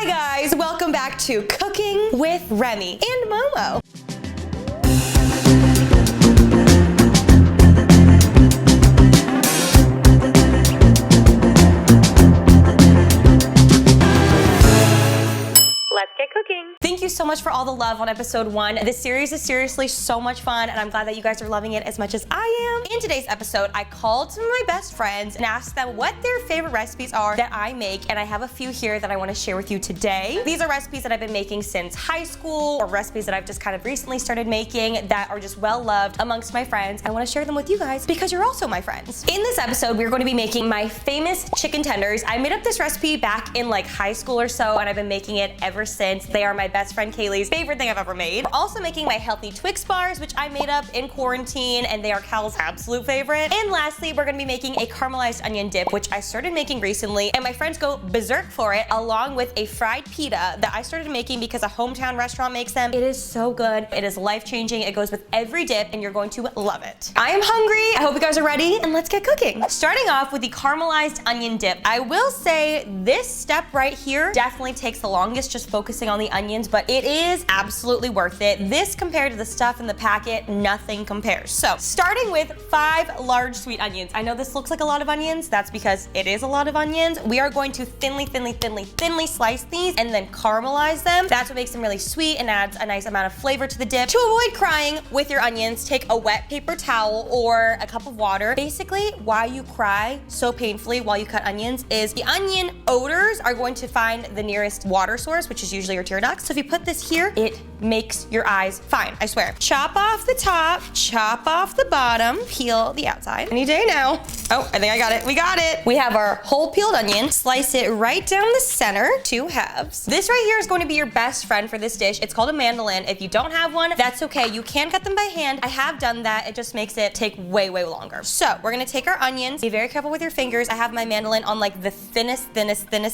Hi guys, welcome back to Cooking with Remy and Momo. Let's get cooking. Thank you so much for all the love on episode 1. This series is seriously so much fun and I'm glad that you guys are loving it as much as I am. In today's episode, I called some of my best friends and asked them what their favorite recipes are that I make, and I have a few here that I want to share with you today. These are recipes that I've been making since high school, or recipes that I've just kind of recently started making that are just well loved amongst my friends. I want to share them with you guys because you're also my friends. In this episode, we're going to be making my famous chicken tenders. I made up this recipe back in like high school or so, and I've been making it ever since. They are my best friend Kaylee's favorite thing I've ever made. We're also making my healthy Twix bars, which I made up in quarantine, and they are Cal's absolute favorite. And lastly, we're gonna be making a caramelized onion dip, which I started making recently, and my friends go berserk for it, along with a fried pita that I started making because a hometown restaurant makes them. It is so good. It is life-changing. It goes with every dip, and you're going to love it. I am hungry. I hope you guys are ready, and let's get cooking. Starting off with the caramelized onion dip. I will say this step right here definitely takes the longest, just focusing on the onions, but it is absolutely worth it. This compared to the stuff in the packet, nothing compares. So starting with 5 large sweet onions. I know this looks like a lot of onions. That's because it is a lot of onions. We are going to thinly slice these and then caramelize them. That's what makes them really sweet and adds a nice amount of flavor to the dip. To avoid crying with your onions, take a wet paper towel or a cup of water. Basically, why you cry so painfully while you cut onions is the onion odors are going to find the nearest water source, which is usually your tear ducts. So if you put this here, it makes your eyes fine, I swear. Chop off the top, chop off the bottom, peel the outside. Any day now. Oh, I think I got it. We got it. We have our whole peeled onion. Slice it right down the center, 2 halves. This right here is going to be your best friend for this dish. It's called a mandolin. If you don't have one, that's okay. You can cut them by hand. I have done that. It just makes it take way longer. So we're gonna take our onions. Be very careful with your fingers. I have my mandolin on like the thinnest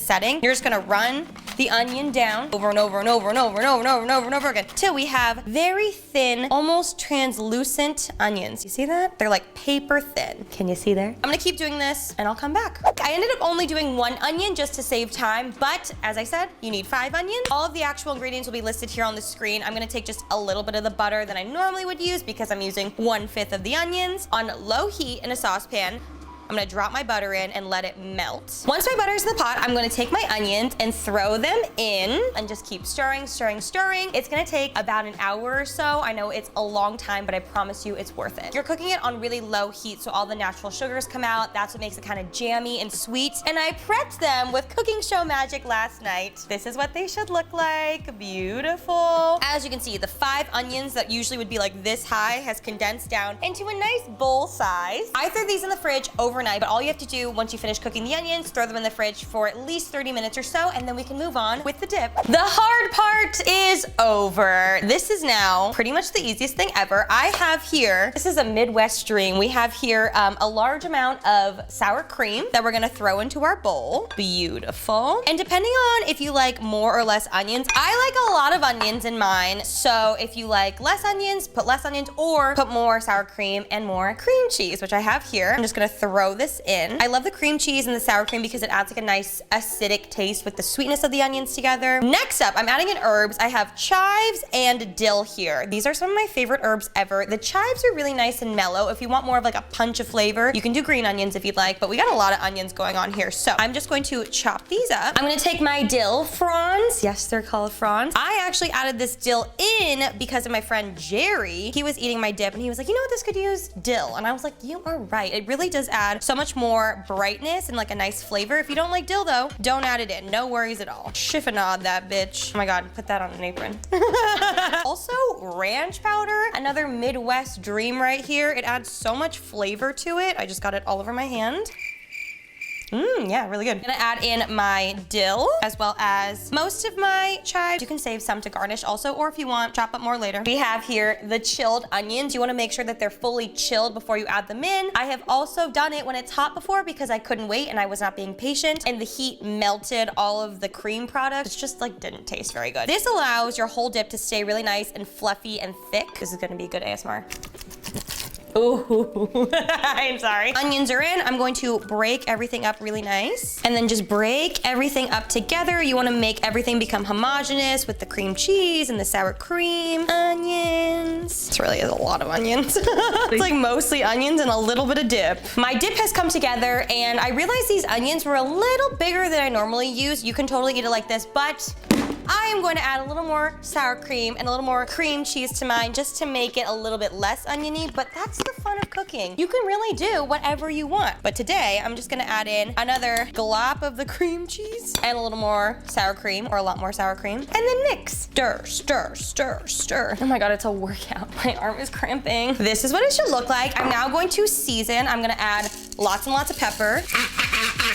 setting. You're just gonna run the onion down over and over again till we have very thin, almost translucent onions. You see that? They're like paper thin. Can you see there? I'm gonna keep doing this and I'll come back. I ended up only doing 1 onion just to save time, but as I said, you need 5 onions. All of the actual ingredients will be listed here on the screen. I'm gonna take just a little bit of the butter that I normally would use because I'm using 1/5 of the onions on low heat in a saucepan. I'm gonna drop my butter in and let it melt. Once my butter's in the pot, I'm gonna take my onions and throw them in and just keep stirring. It's gonna take about an hour or so. I know it's a long time, but I promise you it's worth it. You're cooking it on really low heat, so all the natural sugars come out. That's what makes it kind of jammy and sweet. And I prepped them with cooking show magic last night. This is what they should look like. Beautiful. As you can see, the 5 onions that usually would be like this high has condensed down into a nice bowl size. I threw these in the fridge overnight, but all you have to do once you finish cooking the onions, throw them in the fridge for at least 30 minutes or so, and then we can move on with the dip. The hard part is over. This is now pretty much the easiest thing ever. I have here, this is a Midwest dream. We have here a large amount of sour cream that we're gonna throw into our bowl. Beautiful. And depending on if you like more or less onions, I like a lot of onions in mine. So if you like less onions, put less onions, or put more sour cream and more cream cheese, which I have here. I'm just gonna throw this in. I love the cream cheese and the sour cream because it adds like a nice acidic taste with the sweetness of the onions together. Next up, I'm adding in herbs. I have chives and dill here. These are some of my favorite herbs ever. The chives are really nice and mellow. If you want more of like a punch of flavor, you can do green onions if you'd like, but we got a lot of onions going on here. So I'm just going to chop these up. I'm gonna take my dill fronds. Yes, they're called fronds. I actually added this dill in because of my friend Jerry. He was eating my dip and he was like, you know what this could use? Dill. And I was like, you are right. It really does add so much more brightness and like a nice flavor. If you don't like dill though, don't add it in. No worries at all. Chiffonade that bitch. Oh my God, put that on an apron. Also, ranch powder, another Midwest dream right here. It adds so much flavor to it. I just got it all over my hand. Yeah, really good. I'm gonna add in my dill as well as most of my chives. You can save some to garnish also, or if you want, chop up more later. We have here the chilled onions. You wanna make sure that they're fully chilled before you add them in. I have also done it when it's hot before because I couldn't wait and I was not being patient, and the heat melted all of the cream product. It just like didn't taste very good. This allows your whole dip to stay really nice and fluffy and thick. This is gonna be good ASMR. Ooh, I'm sorry. Onions are in. I'm going to break everything up really nice. And then just break everything up together. You wanna make everything become homogeneous with the cream cheese and the sour cream. Onions. This really is a lot of onions. It's like mostly onions and a little bit of dip. My dip has come together and I realized these onions were a little bigger than I normally use. You can totally eat it like this, but I am going to add a little more sour cream and a little more cream cheese to mine just to make it a little bit less oniony, but that's the fun of cooking. You can really do whatever you want. But today, I'm just gonna add in another glop of the cream cheese and a little more sour cream, or a lot more sour cream, and then mix. Stir, stir, stir, stir. Oh my God, it's a workout. My arm is cramping. This is what it should look like. I'm now going to season. I'm gonna add lots and lots of pepper,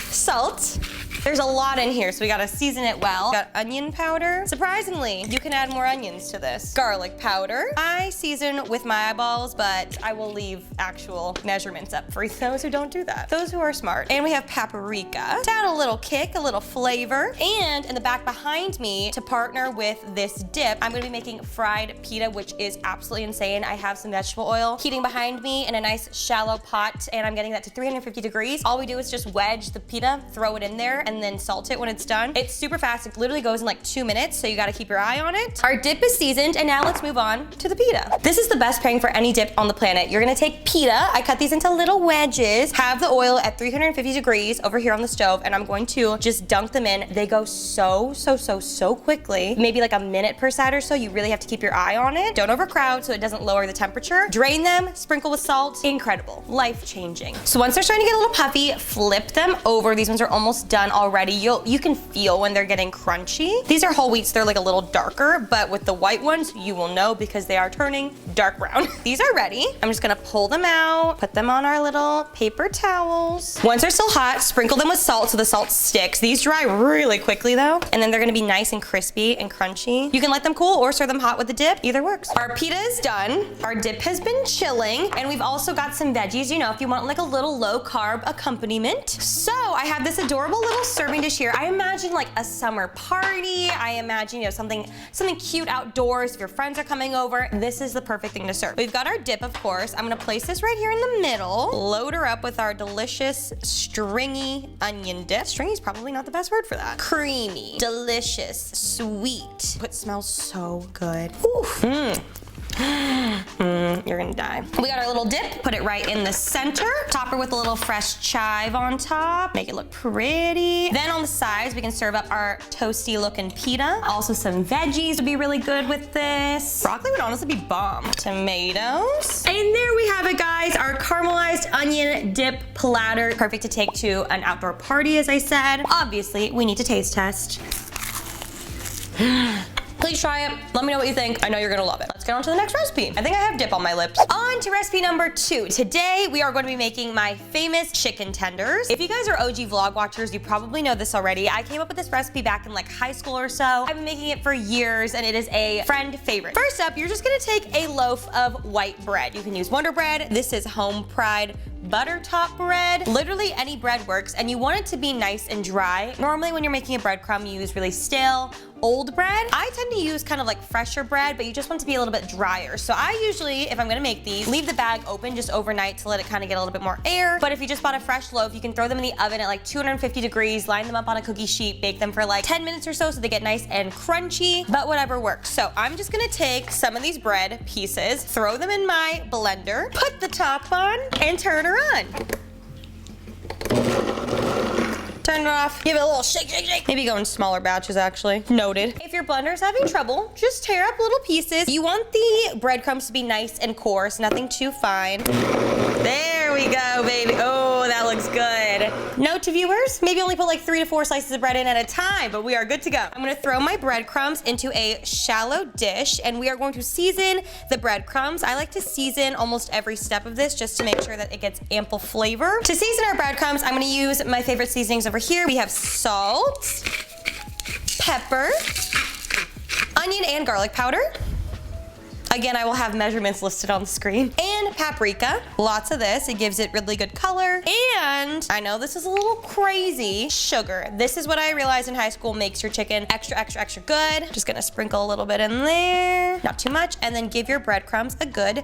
salt. There's a lot in here, so we gotta season it well. Got onion powder. Surprisingly, you can add more onions to this. Garlic powder. I season with my eyeballs, but I will leave actual measurements up for those who don't do that. Those who are smart. And we have paprika to add a little kick, a little flavor. And in the back behind me, to partner with this dip, I'm gonna be making fried pita, which is absolutely insane. I have some vegetable oil heating behind me in a nice shallow pot, and I'm getting that to 350 degrees. All we do is just wedge the pita, throw it in there, and then salt it when it's done. It's super fast. It literally goes in like 2 minutes, so you gotta keep your eye on it. Our dip is seasoned, and now let's move on to the pita. This is the best pairing for any dip on the planet. You're gonna take pita. I cut these into little wedges, have the oil at 350 degrees over here on the stove, and I'm going to just dunk them in. They go so quickly, maybe like a minute per side or so. You really have to keep your eye on it. Don't overcrowd so it doesn't lower the temperature. Drain them, sprinkle with salt. Incredible, life-changing. So once they're starting to get a little puffy, flip them over. These ones are almost done already. You can feel when they're getting crunchy. These are whole wheats, they're like a little darker, but with the white ones, you will know because they are turning dark brown. These are ready. I'm just gonna pull them out, put them on our little paper towels. Once they're still hot, sprinkle them with salt so the salt sticks. These dry really quickly though, and then they're gonna be nice and crispy and crunchy. You can let them cool or serve them hot with the dip, either works. Our pita is done, our dip has been chilling, and we've also got some veggies, you know, if you want like a little low carb accompaniment. So I have this adorable little serving dish here. I imagine like a summer party. I imagine, you know, something cute outdoors. If your friends are coming over, this is the perfect thing to serve. We've got our dip, of course. I'm gonna place this right here in the middle. Load her up with our delicious stringy onion dip. Stringy is probably not the best word for that. Creamy, delicious, sweet. It smells so good. Oof. You're gonna die. We got our little dip, put it right in the center. Top her with a little fresh chive on top. Make it look pretty. Then on the sides, we can serve up our toasty looking pita. Also some veggies would be really good with this. Broccoli would honestly be bomb. Tomatoes. And there we have it, guys. Our caramelized onion dip platter. Perfect to take to an outdoor party, as I said. Obviously, we need to taste test. Please try it. Let me know what you think. I know you're gonna love it. Let's get on to the next recipe. I think I have dip on my lips. On to recipe number 2. Today, we are going to be making my famous chicken tenders. If you guys are OG vlog watchers, you probably know this already. I came up with this recipe back in like high school or so. I've been making it for years, and it is a friend favorite. First up, you're just gonna take a loaf of white bread. You can use Wonder Bread. This is home fried butter top bread. Literally any bread works, and you want it to be nice and dry. Normally when you're making a breadcrumb, you use really stale, old bread. I tend to use kind of like fresher bread, but you just want it to be a little bit drier. So I usually, if I'm gonna make these, leave the bag open just overnight to let it kind of get a little bit more air. But if you just bought a fresh loaf, you can throw them in the oven at like 250 degrees, line them up on a cookie sheet, bake them for like 10 minutes or so they get nice and crunchy, but whatever works. So I'm just gonna take some of these bread pieces, throw them in my blender, put the top on, and turn her on. Turn it off, give it a little shake, shake, shake. Maybe go in smaller batches, actually. Noted. If your blender's having trouble, just tear up little pieces. You want the breadcrumbs to be nice and coarse, nothing too fine. There we go, baby. Oh, that looks good. Note to viewers, maybe only put like 3 to 4 slices of bread in at a time, but we are good to go. I'm gonna throw my breadcrumbs into a shallow dish, and we are going to season the breadcrumbs. I like to season almost every step of this just to make sure that it gets ample flavor. To season our breadcrumbs, I'm gonna use my favorite seasonings over here. We have salt, pepper, onion and garlic powder. Again, I will have measurements listed on the screen. And paprika, lots of this. It gives it really good color. And I know this is a little crazy, sugar. This is what I realized in high school makes your chicken extra, extra, extra good. Just gonna sprinkle a little bit in there, not too much, and then give your breadcrumbs a good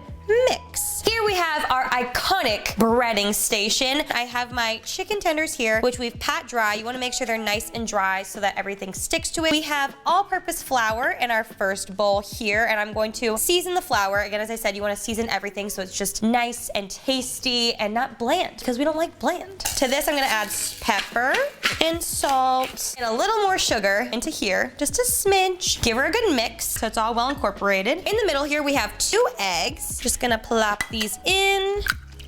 mix. Here we have our iconic breading station. I have my chicken tenders here, which we've pat dry. You wanna make sure they're nice and dry so that everything sticks to it. We have all-purpose flour in our first bowl here, and I'm going to season the flour. Again, as I said, you wanna season everything so it's just nice and tasty and not bland, because we don't like bland. To this, I'm gonna add pepper and salt and a little more sugar into here, just a smidge. Give her a good mix so it's all well incorporated. In the middle here, we have 2 eggs. Just gonna plop these in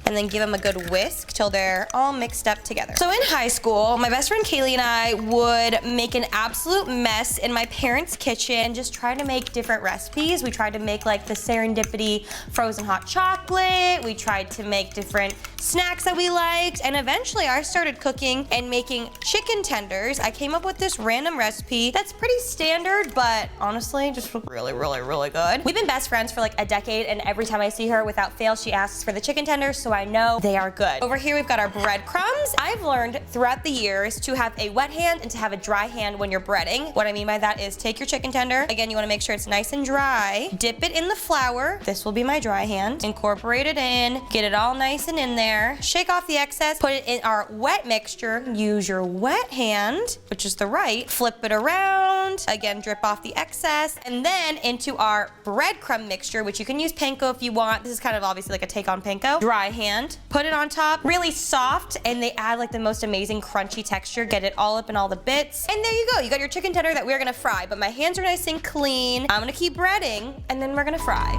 and then give them a good whisk till they're all mixed up together. So in high school, my best friend Kaylee and I would make an absolute mess in my parents' kitchen, just try to make different recipes. We tried to make like the serendipity frozen hot chocolate. We tried to make different snacks that we liked, and eventually I started cooking and making chicken tenders. I came up with this random recipe that's pretty standard, but honestly, just really, really, really good. We've been best friends for like a decade, and every time I see her, without fail, she asks for the chicken tenders, so I know they are good. Over here, we've got our breadcrumbs. I've learned throughout the years to have a wet hand and to have a dry hand when you're breading. What I mean by that is take your chicken tender. Again, you wanna make sure it's nice and dry. Dip it in the flour. This will be my dry hand. Incorporate it in, get it all nice and in there. Shake off the excess, put it in our wet mixture. Use your wet hand, which is the right. Flip it around. Again, drip off the excess. And then into our breadcrumb mixture, which you can use panko if you want. This is kind of obviously like a take on panko. Dry hand. Put it on top. Really soft, and they add like the most amazing crunchy texture. Get it all up in all the bits. And there you go. You got your chicken tender that we're gonna fry, but my hands are nice and clean. I'm gonna keep breading, and then we're gonna fry.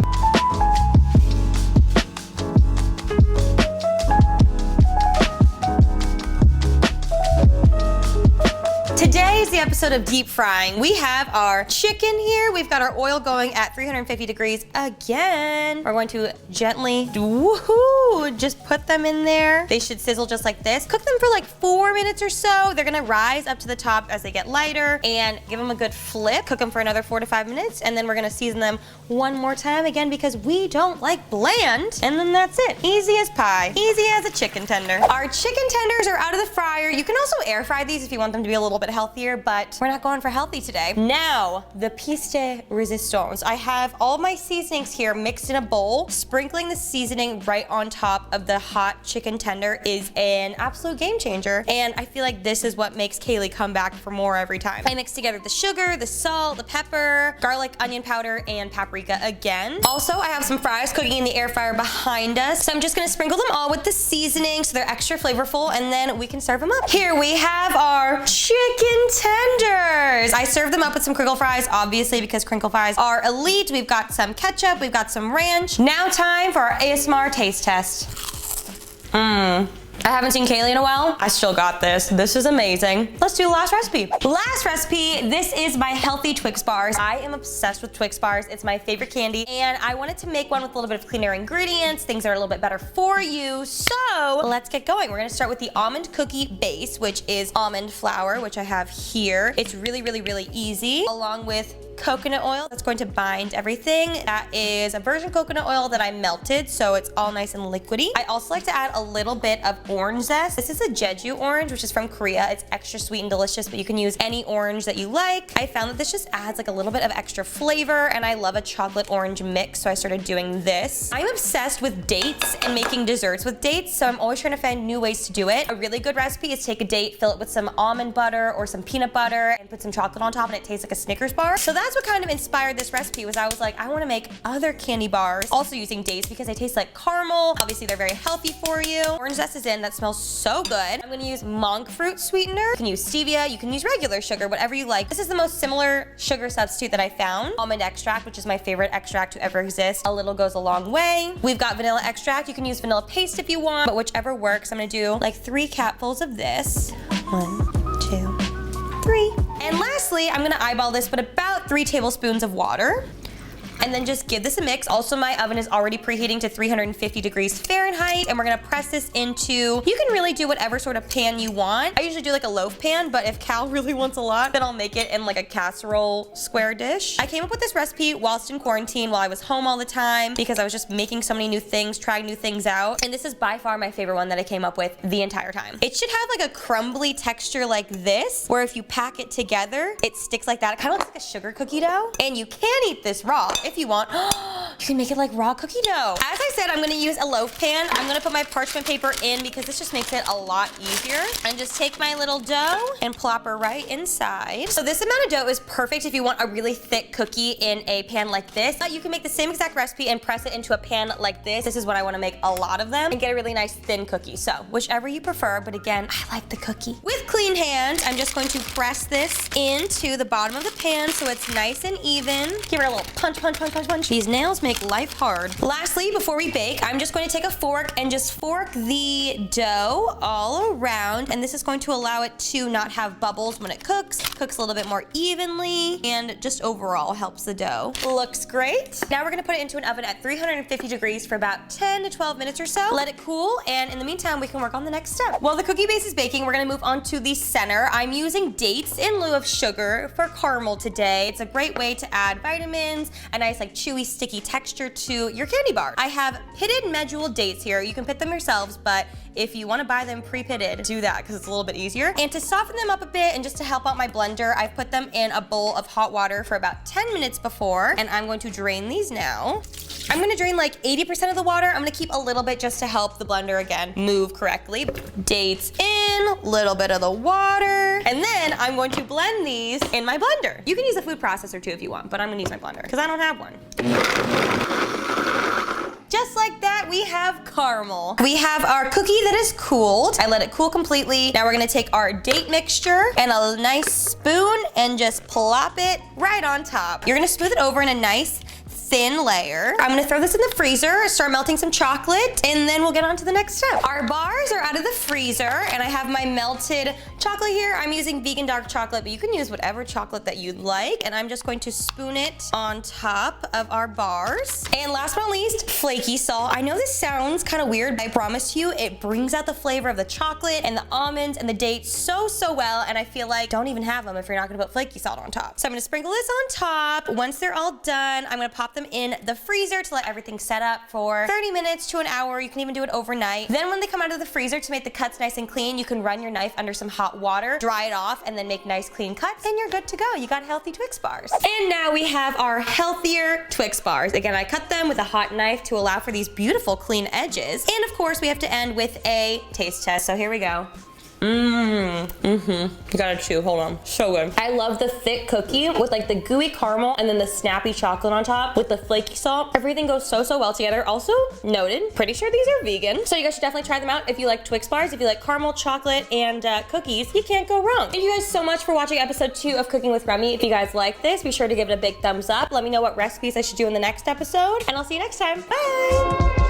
Today is the episode of deep frying. We have our chicken here. We've got our oil going at 350 degrees again. We're going to gently, woohoo, just put them in there. They should sizzle just like this. Cook them for like 4 minutes or so. They're gonna rise up to the top as they get lighter, and give them a good flip. Cook them for another 4 to 5 minutes, and then we're gonna season them one more time again because we don't like bland. And then that's it. Easy as pie. Easy as a chicken tender. Our chicken tenders are out of the fryer. You can also air fry these if you want them to be a little bit healthier, but we're not going for healthy today. Now, the piece de resistance. I have all my seasonings here mixed in a bowl. Sprinkling the seasoning right on top of the hot chicken tender is an absolute game changer, and I feel like this is what makes Kaylee come back for more every time. I mix together the sugar, the salt, the pepper, garlic, onion powder, and paprika again. Also, I have some fries cooking in the air fryer behind us, so I'm just gonna sprinkle them all with the seasoning so they're extra flavorful, and then we can serve them up. Here we have our chicken tenders. I served them up with some crinkle fries, obviously, because crinkle fries are elite. We've got some ketchup, we've got some ranch. Now time for our ASMR taste test. I haven't seen Kaylee in a while. I still got this. This is amazing. Let's do the last recipe. Last recipe, this is my healthy Twix bars. I am obsessed with Twix bars. It's my favorite candy, and I wanted to make one with a little bit of cleaner ingredients, things that are a little bit better for you. So let's get going. We're gonna start with the almond cookie base, which is almond flour, which I have here. It's really, really, really easy, along with coconut oil that's going to bind everything. That is a virgin coconut oil that I melted, so it's all nice and liquidy. I also like to add a little bit of orange zest. This is a Jeju orange, which is from Korea. It's extra sweet and delicious, but you can use any orange that you like. I found that this just adds like a little bit of extra flavor, and I love a chocolate orange mix, so I started doing this. I'm obsessed with dates and making desserts with dates, so I'm always trying to find new ways to do it. A really good recipe is take a date, fill it with some almond butter or some peanut butter, and put some chocolate on top, and it tastes like a Snickers bar. So that's what kind of inspired this recipe. Was I was like, I want to make other candy bars also using dates because they taste like caramel. Obviously, they're very healthy for you. Orange zest is in. That smells so good. I'm going to use monk fruit sweetener. You can use stevia. You can use regular sugar, whatever you like. This is the most similar sugar substitute that I found. Almond extract, which is my favorite extract to ever exist. A little goes a long way. We've got vanilla extract. You can use vanilla paste if you want, but whichever works. I'm going to do like 3 capfuls of this. 1, 2, 3. And lastly, I'm gonna eyeball this, but about 3 tablespoons of water. And then just give this a mix. Also, my oven is already preheating to 350 degrees Fahrenheit, and we're gonna press this into, you can really do whatever sort of pan you want. I usually do like a loaf pan, but if Cal really wants a lot, then I'll make it in like a casserole square dish. I came up with this recipe whilst in quarantine while I was home all the time because I was just making so many new things, trying new things out. And this is by far my favorite one that I came up with the entire time. It should have like a crumbly texture like this, where if you pack it together, it sticks like that. It kind of looks like a sugar cookie dough. And you can eat this raw if you want. you can make it like raw cookie dough. As I said, I'm gonna use a loaf pan. I'm gonna put my parchment paper in because this just makes it a lot easier. And just take my little dough and plop her right inside. So this amount of dough is perfect if you want a really thick cookie in a pan like this. You can make the same exact recipe and press it into a pan like this. This is what I wanna make a lot of them and get a really nice thin cookie. So whichever you prefer, but again, I like the cookie. With clean hands, I'm just going to press this into the bottom of the pan so it's nice and even. Give it a little punch, punch, punch, punch, punch. These nails make life hard. Lastly, before we bake, I'm just going to take a fork and just fork the dough all around, and this is going to allow it to not have bubbles when it cooks a little bit more evenly, and just overall helps the dough. Looks great. Now we're gonna put it into an oven at 350 degrees for about 10 to 12 minutes or so. Let it cool, and in the meantime, we can work on the next step. While the cookie base is baking, we're gonna move on to the center. I'm using dates in lieu of sugar for caramel today. It's a great way to add vitamins, a nice like chewy, sticky texture to your candy bar. I have pitted medjool dates here. You can pit them yourselves, but if you want to buy them pre-pitted, do that because it's a little bit easier. And to soften them up a bit and just to help out my blender, I've put them in a bowl of hot water for about 10 minutes before, and I'm going to drain these now. I'm gonna drain like 80% of the water. I'm gonna keep a little bit just to help the blender, again, move correctly. Dates in, little bit of the water, and then I'm going to blend these in my blender. You can use a food processor too if you want, but I'm gonna use my blender because I don't have one. Just like that, we have caramel. We have our cookie that is cooled. I let it cool completely. Now we're gonna take our date mixture and a nice spoon and just plop it right on top. You're gonna smooth it over in a nice thin layer. I'm gonna throw this in the freezer, start melting some chocolate, and then we'll get on to the next step. Our bars are out of the freezer, and I have my melted chocolate here. I'm using vegan dark chocolate, but you can use whatever chocolate that you'd like, and I'm just going to spoon it on top of our bars. And last but not least, flaky salt. I know this sounds kind of weird, but I promise you, it brings out the flavor of the chocolate and the almonds and the dates so well, and I feel like don't even have them if you're not gonna put flaky salt on top. So I'm gonna sprinkle this on top. Once they're all done, I'm gonna pop them in the freezer to let everything set up for 30 minutes to an hour. You can even do it overnight. Then when they come out of the freezer, to make the cuts nice and clean, you can run your knife under some hot water, dry it off, and then make nice clean cuts, and you're good to go. You got healthy Twix bars. And now we have our healthier Twix bars. Again, I cut them with a hot knife to allow for these beautiful clean edges. And of course, we have to end with a taste test. So here we go. You gotta chew, hold on. So good. I love the thick cookie with like the gooey caramel and then the snappy chocolate on top with the flaky salt. Everything goes so well together. Also noted, pretty sure these are vegan. So you guys should definitely try them out if you like Twix bars, if you like caramel, chocolate, and cookies. You can't go wrong. Thank you guys so much for watching episode 2 of Cooking with Remi. If you guys like this, be sure to give it a big thumbs up. Let me know what recipes I should do in the next episode, and I'll see you next time. Bye.